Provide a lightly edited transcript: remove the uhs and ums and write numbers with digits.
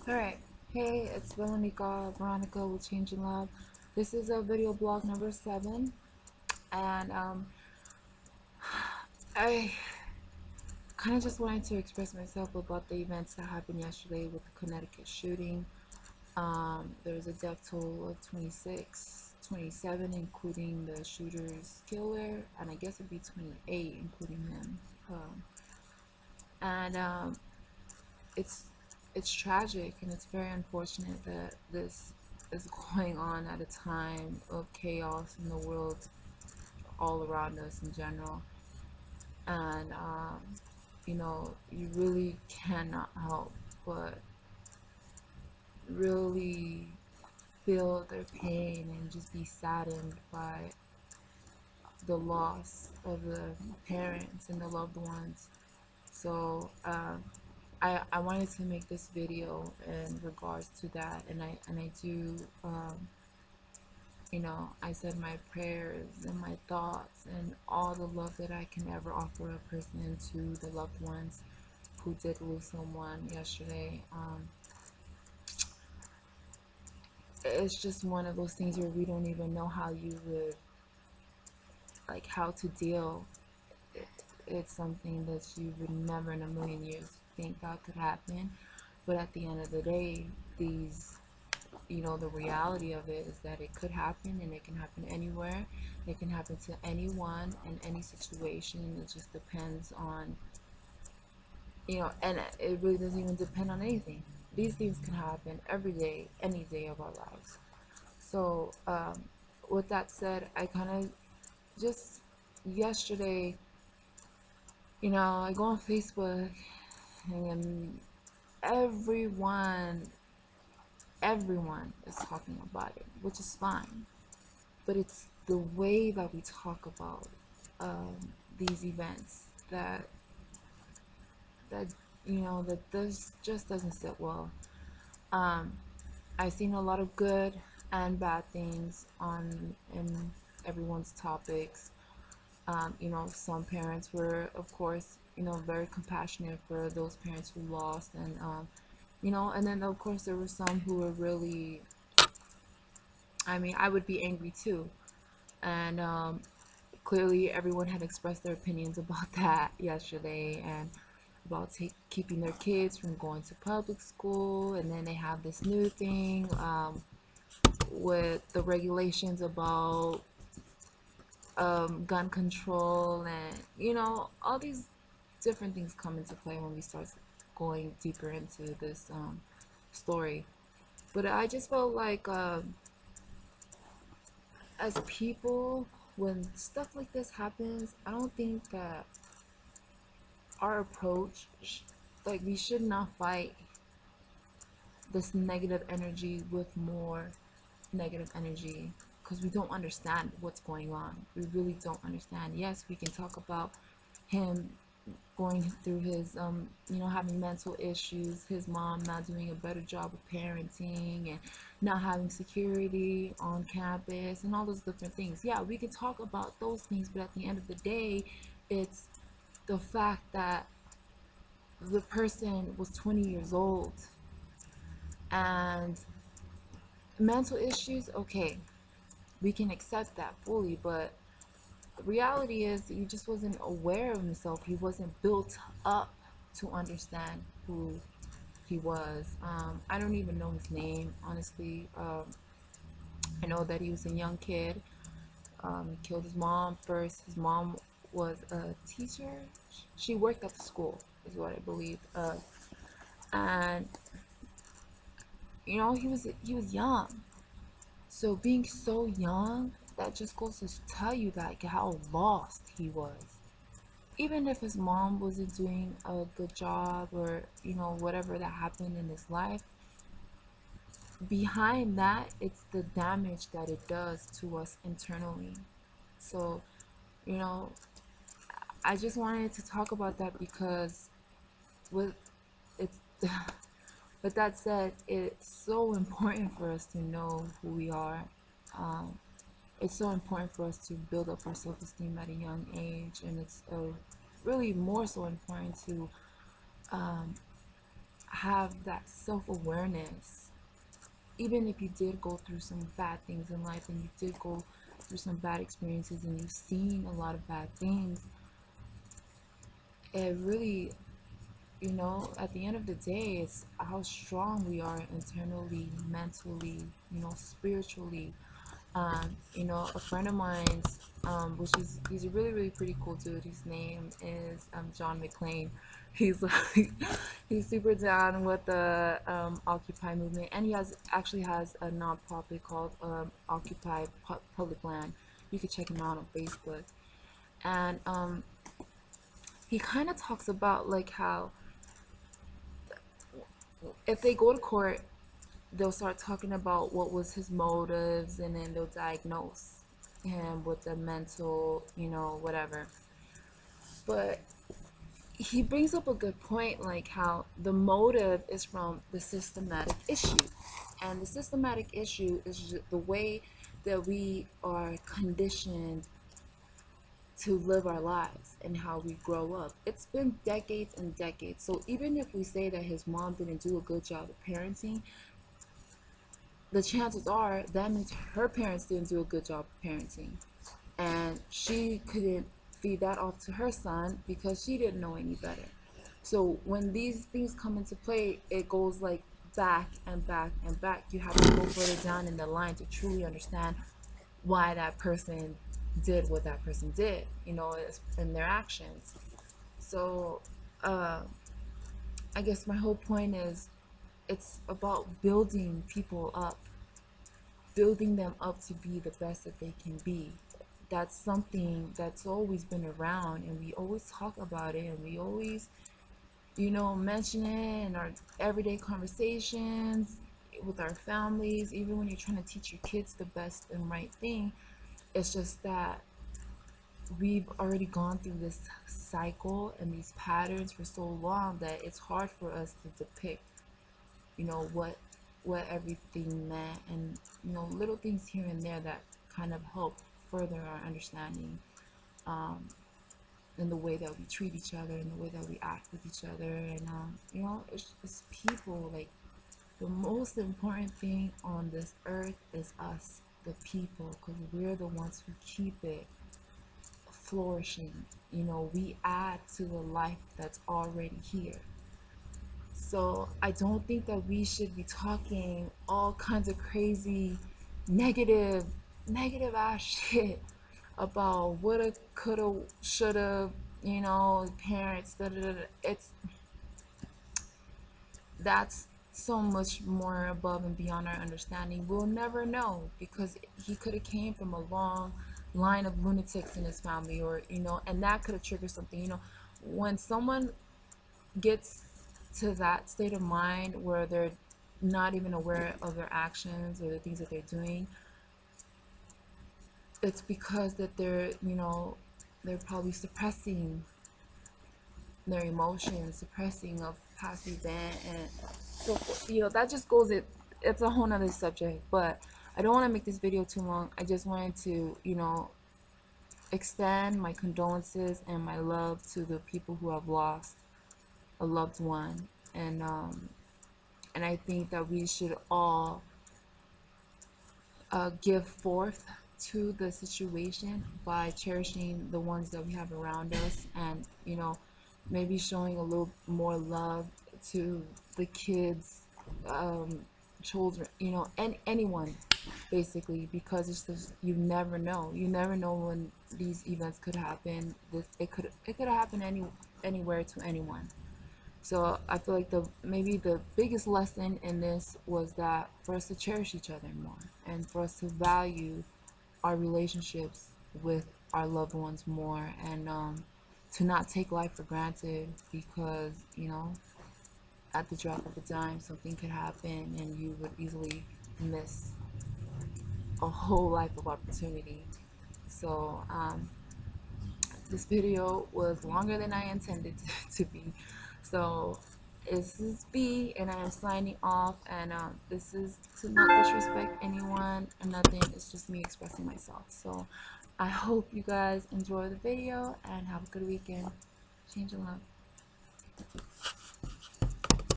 Alright, hey, it's Veronica with ChangeinLove. This is a video blog number 7, and I kind of just wanted to express myself about the events that happened yesterday with the Connecticut shooting. There was a death toll of 26, 27, including the shooter's killer, and I guess it'd be 28, including him. And it's tragic, and it's very unfortunate that this is going on at a time of chaos in the world all around us in general. And you really cannot help but really feel their pain and just be saddened by the loss of the parents and the loved ones. So I wanted to make this video in regards to that, and I do I said my prayers and my thoughts and all the love that I can ever offer a person to the loved ones who did lose someone yesterday. It's just one of those things where we don't even know how you would, like, how to deal. It's something that you would never in a million years think that could happen, but at the end of the day, the reality of it is that it could happen, and it can happen anywhere. It can happen to anyone in any situation. It just depends on, and it really doesn't even depend on anything. These things can happen every day, any day of our lives. So with that said, I kind of just yesterday, I go on Facebook, and everyone is talking about it, which is fine, but it's the way that we talk about these events that this just doesn't sit well. I've seen a lot of good and bad things in everyone's topics. Some parents were, of course, very compassionate for those parents who lost, and and then of course there were some who were really, I would be angry too, and clearly everyone had expressed their opinions about that yesterday, and about keeping their kids from going to public school. And then they have this new thing with the regulations about gun control, and all these different things come into play when we start going deeper into this story. But I just felt like as people, when stuff like this happens, I don't think that our approach, like, we should not fight this negative energy with more negative energy, because we don't understand what's going on. We really don't understand. Yes, we can talk about him going through his having mental issues, his mom not doing a better job of parenting, and not having security on campus, and all those different things. Yeah, we can talk about those things, but at the end of the day, it's the fact that the person was 20 years old, and mental issues, okay, we can accept that fully, but the reality is that he just wasn't aware of himself. He wasn't built up to understand who he was. I don't even know his name, honestly. I know that he was a young kid. He killed his mom first. His mom was a teacher. She worked at the school, is what I believe. And he was young. So being so young, that just goes to tell you that how lost he was. Even if his mom wasn't doing a good job, or whatever that happened in his life, behind that, it's the damage that it does to us internally. So I just wanted to talk about that, because with that said, it's so important for us to know who we are. It's so important for us to build up our self-esteem at a young age, and it's really more so important to have that self-awareness. Even if you did go through some bad things in life, and you did go through some bad experiences, and you've seen a lot of bad things, it really, at the end of the day, it's how strong we are internally, mentally, spiritually. A friend of mine's, he's a really, really pretty cool dude. His name is John McLane. He's like, he's super down with the Occupy movement, and he actually has a nonprofit called Occupy Public Land. You can check him out on Facebook, and he kind of talks about like how if they go to court, they'll start talking about what was his motives, and then they'll diagnose him with the mental, whatever. But he brings up a good point, like how the motive is from the systematic issue. And the systematic issue is just the way that we are conditioned to live our lives and how we grow up. It's been decades and decades. So even if we say that his mom didn't do a good job of parenting, the chances are that means her parents didn't do a good job of parenting, and she couldn't feed that off to her son because she didn't know any better. So when these things come into play, it goes like back and back and back. You have to go further down in the line to truly understand why that person did what that person did, in their actions. So I guess my whole point is, it's about building people up, building them up to be the best that they can be. That's something that's always been around, and we always talk about it, and we always, mention it in our everyday conversations with our families. Even when you're trying to teach your kids the best and right thing, it's just that we've already gone through this cycle and these patterns for so long that it's hard for us to depict, what everything meant, and little things here and there that kind of help further our understanding, in the way that we treat each other, in the way that we act with each other. And it's people. Like, the most important thing on this earth is us, the people, because we're the ones who keep it flourishing. We add to the life that's already here. So I don't think that we should be talking all kinds of crazy negative ass shit about woulda, coulda, shoulda, parents, da, da, da, da. That's so much more above and beyond our understanding. We'll never know, because he could have came from a long line of lunatics in his family, or and that could have triggered something. When someone gets to that state of mind where they're not even aware of their actions or the things that they're doing, it's because that they're probably suppressing their emotions, suppressing of past event, and so that just goes it's a whole nother subject. But I don't want to make this video too long. I just wanted to extend my condolences and my love to the people who have lost a loved one, and I think that we should all give forth to the situation by cherishing the ones that we have around us, and maybe showing a little more love to the kids, children, and anyone, basically, because it's just, you never know when these events could happen. It could happen anywhere to anyone. So I feel like maybe the biggest lesson in this was that for us to cherish each other more, and for us to value our relationships with our loved ones more, and to not take life for granted, because at the drop of a dime something could happen and you would easily miss a whole life of opportunity. So this video was longer than I intended to be. So this is B, and I am signing off. And this is to not disrespect anyone or nothing. It's just me expressing myself. So I hope you guys enjoy the video and have a good weekend. Change in love.